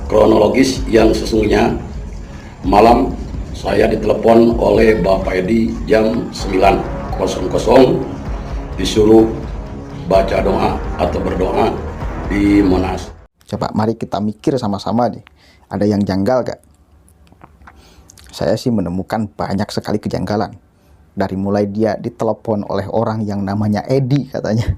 Kronologis yang sesungguhnya, malam saya ditelepon oleh Bapak Edi jam 9.00 disuruh baca doa atau berdoa di Monas. Coba mari kita mikir sama-sama nih, ada yang janggal gak? Saya sih menemukan banyak sekali kejanggalan. Dari mulai dia ditelepon oleh orang yang namanya Edi katanya.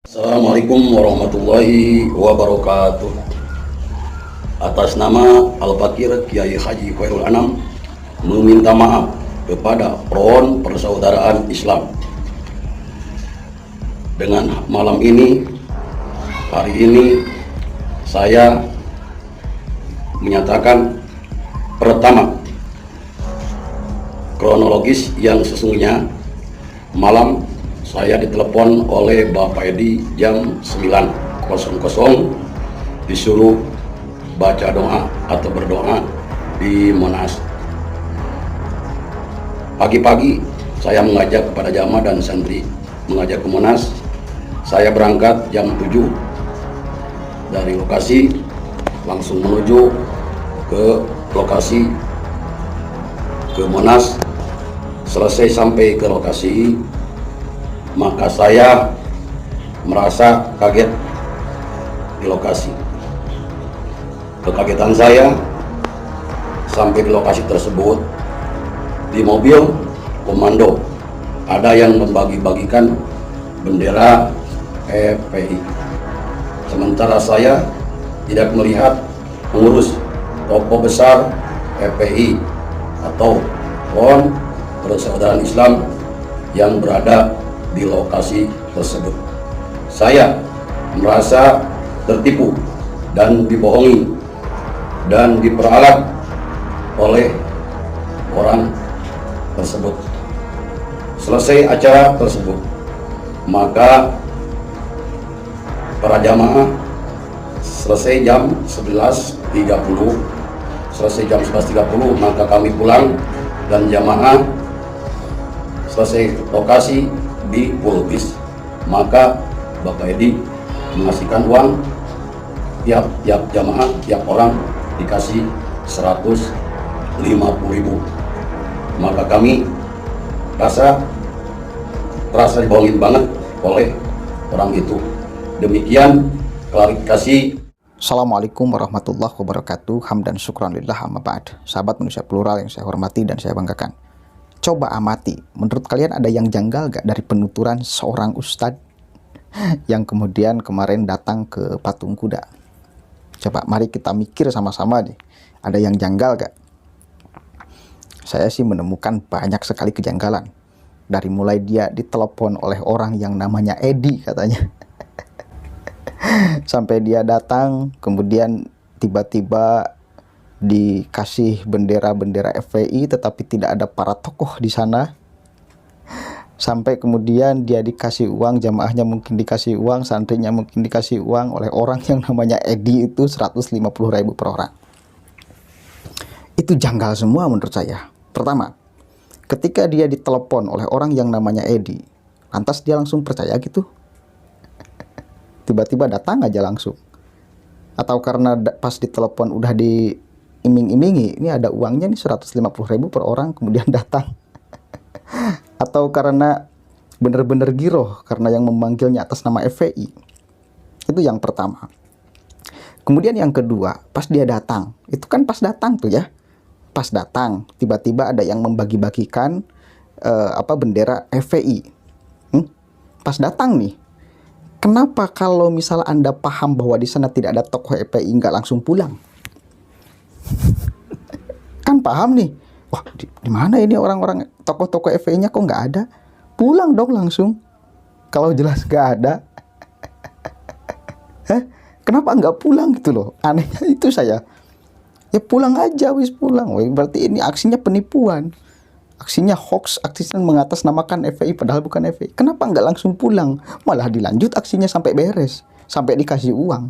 Assalamualaikum warahmatullahi wabarakatuh. Atas nama Al-Fakir Kiai Haji Khairul Anam meminta maaf kepada Front Persaudaraan Islam. Dengan malam ini, hari ini saya menyatakan pertama, kronologis yang sesungguhnya, malam saya ditelepon oleh Bapak Edi jam 9.00 disuruh baca doa atau berdoa di Monas. Pagi-pagi saya mengajak kepada jamaah dan santri mengajak ke Monas. Saya berangkat jam 7 dari lokasi langsung menuju ke lokasi ke Monas. Selesai sampai ke lokasi, maka saya merasa kaget di lokasi. Kekagetan saya sampai di lokasi tersebut, di mobil komando ada yang membagi-bagikan bendera FPI. Sementara saya tidak melihat pengurus tokoh besar FPI atau Front Persaudaraan Islam yang berada di lokasi tersebut. Saya merasa tertipu dan dibohongi dan diperalat oleh orang tersebut. Selesai acara tersebut, maka para jamaah selesai jam 11.30, maka kami pulang dan jamaah selesai lokasi di Pulbis. Maka Bapak Edi mengasihkan uang tiap jamaah, tiap orang dikasih 150.000. Maka kami terasa dibohongin banget oleh orang itu. Demikian klarifikasi. Assalamualaikum warahmatullahi wabarakatuh. Hamdan syukran lillah amma ba'd. Sahabat manusia plural yang saya hormati dan saya banggakan. Coba amati, menurut kalian ada yang janggal gak dari penuturan seorang ustadz yang kemudian kemarin datang ke patung kuda? Coba mari kita mikir sama-sama nih, ada yang janggal gak? Saya sih menemukan banyak sekali kejanggalan. Dari mulai dia ditelepon oleh orang yang namanya Edi katanya. Sampai dia datang, kemudian tiba-tiba dikasih bendera-bendera FPI tetapi tidak ada para tokoh di sana. Sampai kemudian dia dikasih uang, jamaahnya mungkin dikasih uang, santrinya mungkin dikasih uang oleh orang yang namanya Edi itu 150.000 per orang. Itu janggal semua menurut saya. Pertama, ketika dia ditelepon oleh orang yang namanya Edi, lantas dia langsung percaya gitu? Tiba-tiba datang aja langsung. Atau karena pas ditelepon udah diiming-imingi, ini ada uangnya nih 150.000 per orang, kemudian datang. Atau karena bener-bener giroh, karena yang memanggilnya atas nama FPI. Itu yang pertama. Kemudian yang kedua, pas dia datang, itu kan pas datang tuh ya. Pas datang, tiba-tiba ada yang membagi-bagikan bendera FPI. Pas datang nih, kenapa kalau misal Anda paham bahwa di sana tidak ada tokoh FPI nggak langsung pulang? Kan paham nih, wah di mana ini orang-orang tokoh-tokoh FPI-nya kok nggak ada? Pulang dong langsung. Kalau jelas nggak ada, kenapa nggak pulang gitu loh? Anehnya itu saya. Ya pulang aja, wis pulang. Wih, berarti ini aksinya penipuan. Aksinya hoax, aksinya mengatasnamakan FPI padahal bukan FPI. Kenapa nggak langsung pulang? Malah dilanjut aksinya sampai beres, sampai dikasih uang.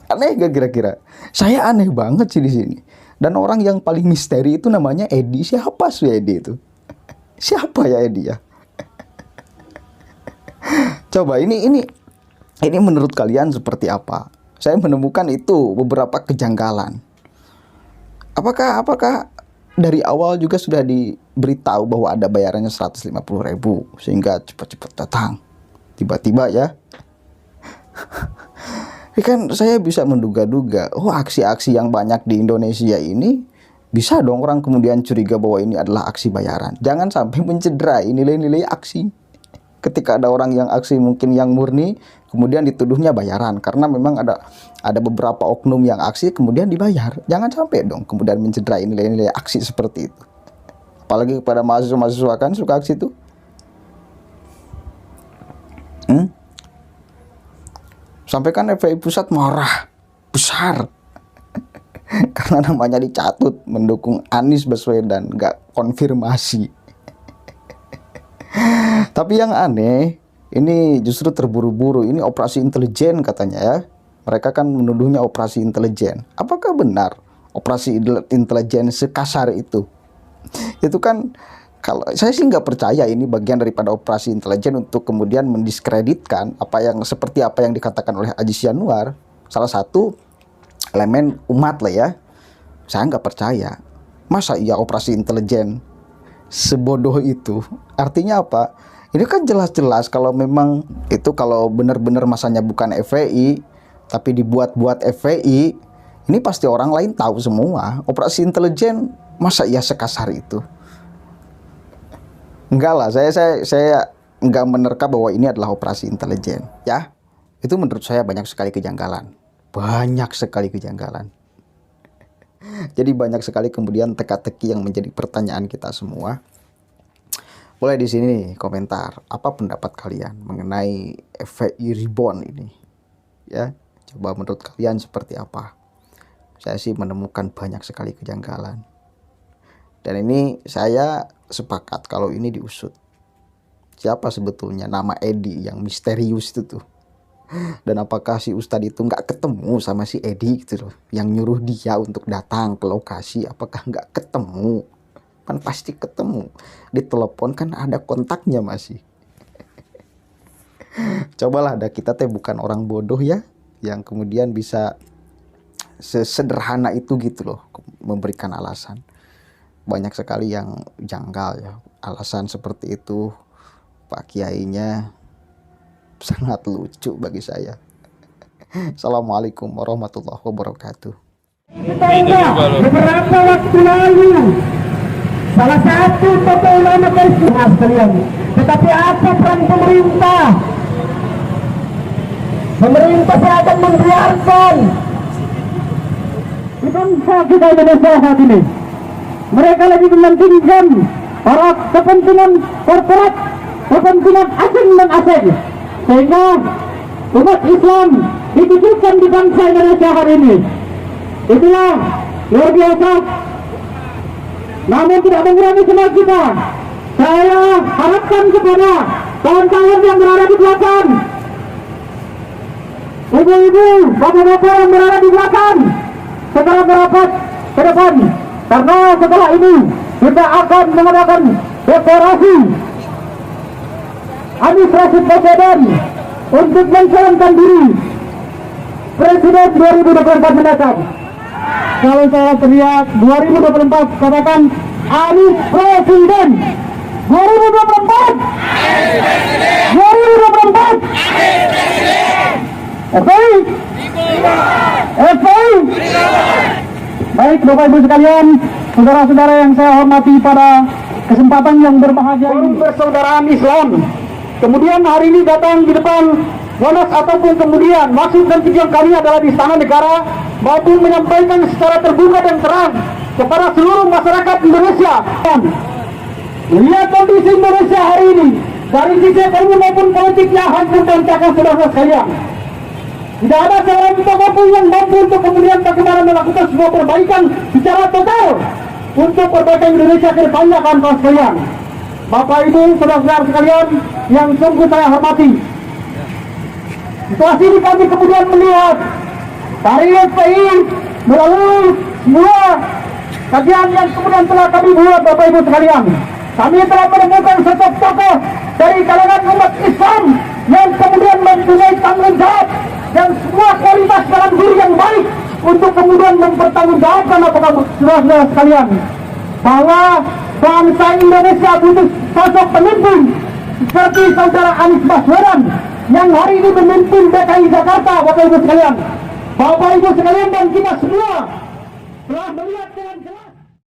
Aneh gak kira-kira? Saya aneh banget sih di sini. Dan orang yang paling misteri itu namanya Edi. Siapa sih Edi itu? Siapa ya Edi ya? Coba ini menurut kalian seperti apa? Saya menemukan itu beberapa kejanggalan. Apakah dari awal juga sudah diberitahu bahwa ada bayarannya 150.000 sehingga cepat-cepat datang? Tiba-tiba ya. Kan saya bisa menduga-duga, aksi-aksi yang banyak di Indonesia ini bisa dong orang kemudian curiga bahwa ini adalah aksi bayaran. Jangan sampai mencederai nilai-nilai aksi. Ketika ada orang yang aksi mungkin yang murni, kemudian dituduhnya bayaran karena memang ada beberapa oknum yang aksi kemudian dibayar. Jangan sampai dong kemudian mencederai nilai-nilai aksi seperti itu. Apalagi kepada mahasiswa-mahasiswa kan suka aksi itu. Sampai kan FPI Pusat marah besar karena namanya dicatut mendukung Anies Baswedan, nggak konfirmasi. Tapi yang aneh, ini justru terburu-buru, ini operasi intelijen katanya ya. Mereka kan menuduhnya operasi intelijen. Apakah benar operasi intelijen sekasar itu? Itu kan, kalau saya sih nggak percaya ini bagian daripada operasi intelijen untuk kemudian mendiskreditkan seperti apa yang dikatakan oleh Aziz Yanuar, salah satu elemen umat lah ya. Saya nggak percaya. Masa iya operasi intelijen sebodoh itu? Artinya apa? Ini kan jelas-jelas kalau memang itu, kalau benar-benar masanya bukan FPI tapi dibuat-buat FPI, ini pasti orang lain tahu semua. Operasi intelijen masa iya sekasar itu? Enggak lah, saya enggak menerka bahwa ini adalah operasi intelijen ya. Itu menurut saya banyak sekali kejanggalan. Jadi banyak sekali kemudian teka-teki yang menjadi pertanyaan kita semua. Boleh di sini komentar apa pendapat kalian mengenai FPI Reborn ini ya. Coba menurut kalian seperti apa? Saya sih menemukan banyak sekali kejanggalan. Dan ini saya sepakat kalau ini diusut. Siapa sebetulnya nama Edi yang misterius itu tuh? Dan apakah si Ustadz itu nggak ketemu sama si Edi gitu loh, yang nyuruh dia untuk datang ke lokasi? Apakah nggak ketemu? Kan pasti ketemu. Ditelepon kan ada kontaknya masih. Cobalah, kita teh bukan orang bodoh ya, yang kemudian bisa sesederhana itu gitu loh memberikan alasan. Banyak sekali yang janggal ya, alasan seperti itu. Pak Kiainya sangat lucu bagi saya. Assalamualaikum warahmatullahi wabarakatuh. Beberapa waktu lalu salah satu tokoh ulama Islam sekalian, tetapi apa peran pemerintah? Pemerintah akan membiarkan bangsa kita Indonesia saat ini. Mereka lagi mementingkan para kepentingan korporat, kepentingan asing dan asing, sehingga umat Islam dikucilkan di bangsa Indonesia hari ini. Itulah luar biasa. Namun tidak mengurangi semangat kita. Saya harapkan kepada kawan-kawan yang berada di belakang, ibu-ibu, bapak-bapak yang berada di belakang, segera merapat ke depan, karena setelah ini kita akan mengadakan deklarasi Anies Rashid Baswedan untuk mencalonkan diri Presiden 2024 mendatang. Kalau saya teriak 2024, katakan Anies Presiden 2024. 2024. FPI. FPI. Baik Bapak Ibu sekalian, saudara-saudara yang saya hormati pada kesempatan yang berbahagia ini, persaudaraan Islam. Kemudian hari ini datang di depan Monas ataupun kemudian maksud dan tujuan kami adalah di Istana Negara, maupun menyampaikan secara terbuka dan terang kepada seluruh masyarakat Indonesia. Lihat kondisi Indonesia hari ini dari sisi ekonomi maupun politiknya hancur dan cacat, saudara sekalian. Tidak ada seorang tokoh pun yang mampu untuk kemudian bagaimana melakukan sebuah perbaikan secara total untuk perbaikan Indonesia ke depannya, kan sekalian. Bapak Ibu, saudara-saudara sekalian yang sungguh saya hormati, situasi ini kami kemudian melihat dari FPI melalui semua kajian yang kemudian telah kami buat, Bapak Ibu sekalian. Kami telah menemukan sosok tokoh dari kalangan umat Islam yang untuk kemudian mempertanggungjawabkan apakah saudara-saudara sekalian bahwa bangsa Indonesia butuh sosok pemimpin seperti saudara Anies Baswedan yang hari ini memimpin DKI Jakarta, Bapak Ibu sekalian. Bapak Ibu sekalian dan kita semua telah melihat dengan